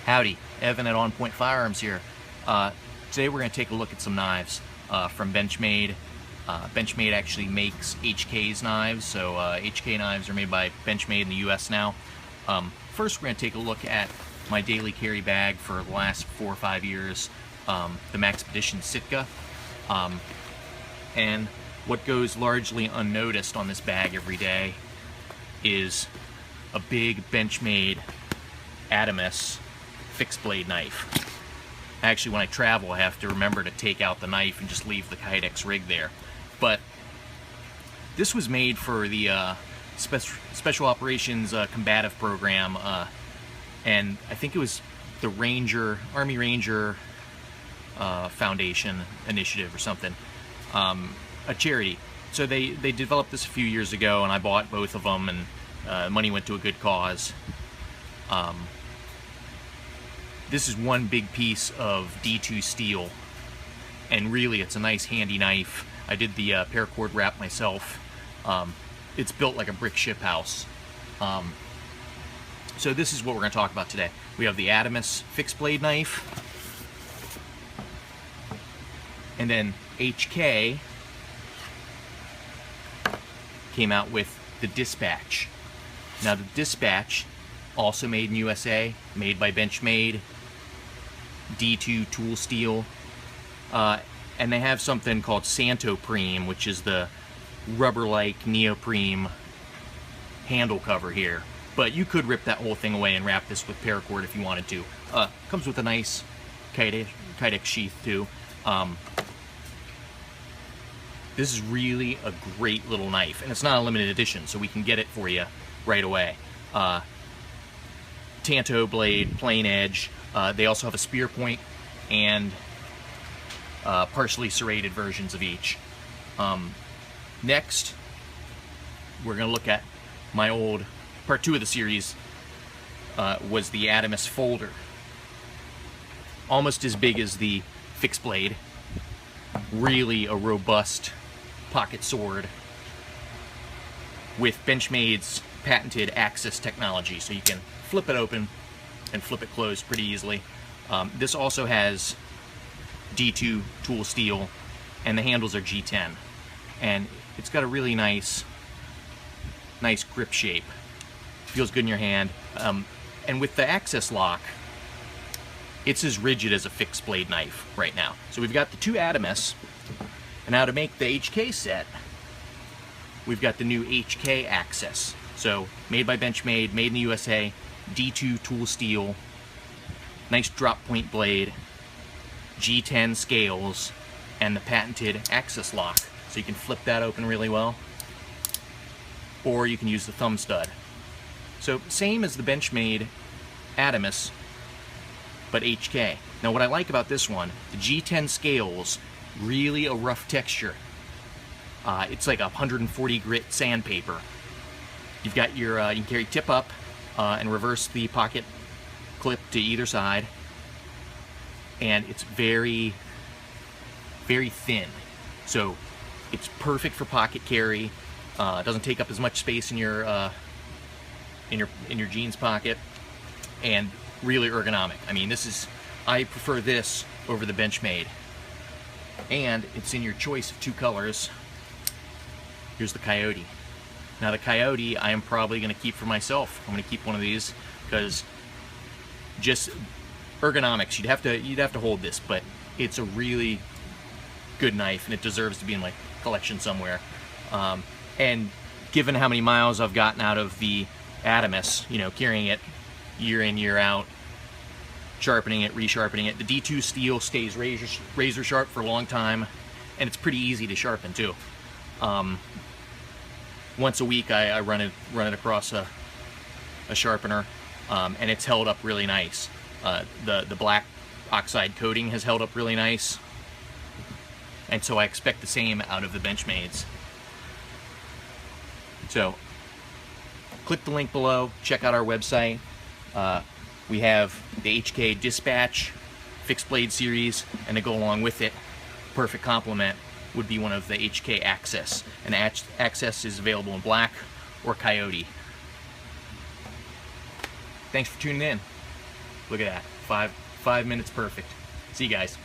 Howdy, Evan at On Point Firearms here. Today we're going to take a look at some knives from Benchmade. Benchmade actually makes HK's knives, so HK knives are made by Benchmade in the US now. First we're going to take a look at my daily carry bag for the last 4 or 5 years, the Maxpedition Sitka. And what goes largely unnoticed on this bag every day is a big Benchmade Adamas fixed blade knife. Actually, when I travel, I have to remember to take out the knife and just leave the Kydex rig there. But this was made for the Special Operations Combative Program, and I think it was the Army Ranger Foundation initiative or something, a charity. So they developed this a few years ago, and I bought both of them, and money went to a good cause. This is one big piece of D2 steel, and really it's a nice handy knife. I did the paracord wrap myself. It's built like a brick ship house. So this is what we're going to talk about today. We have the Adamas fixed blade knife, and then HK came out with the Dispatch. Now the Dispatch, also made in USA, made by Benchmade, D2 tool steel, and they have something called Santoprene, which is the rubber-like neoprene handle cover here. But you could rip that whole thing away and wrap this with paracord if you wanted to. Comes with a nice Kydex sheath too. This is really a great little knife, and it's not a limited edition, so we can get it for you right away. Tanto blade, plain edge. They also have a spear point and partially serrated versions of each. Next, we're going to look at my old part 2 of the series. Was the Adamas folder, almost as big as the fixed blade. Really a robust pocket sword with Benchmade's patented Axis technology, so you can flip it open and flip it closed pretty easily. This also has D2 tool steel, and the handles are G10, and it's got a really nice grip shape. Feels good in your hand, and with the Axis lock, it's as rigid as a fixed blade knife right now. So we've got the 2 Adamas, and now to make the HK set, we've got the new HK Axis. So made by Benchmade, made in the USA, D2 tool steel, nice drop point blade, G10 scales, and the patented Axis lock. So you can flip that open really well, or you can use the thumb stud. So same as the Benchmade Adamas, but HK. Now what I like about this one, the G10 scales, really a rough texture. It's like 140 grit sandpaper. You've got your, you can carry tip up and reverse the pocket clip to either side, and it's very, very thin. So it's perfect for pocket carry. It doesn't take up as much space in your jeans pocket, and really ergonomic. I mean, I prefer this over the Benchmade, and it's in your choice of 2 colors. Here's the Coyote. Now the Coyote I am probably going to keep for myself. I'm going to keep one of these because just ergonomics. You'd have to hold this, but it's a really good knife, and it deserves to be in my collection somewhere. And given how many miles I've gotten out of the Adamas, you know, carrying it year in, year out, sharpening it, resharpening it, the D2 steel stays razor sharp for a long time, and it's pretty easy to sharpen too. Once a week I run it across a sharpener, and it's held up really nice. The black oxide coating has held up really nice, and so I expect the same out of the Benchmades. So click the link below, check out our website. We have the HK Dispatch fixed blade series, and to go along with it, perfect complement would be one of the HK Axis. And Axis is available in black or Coyote. Thanks for tuning in. Look at that. 5 minutes perfect. See you guys.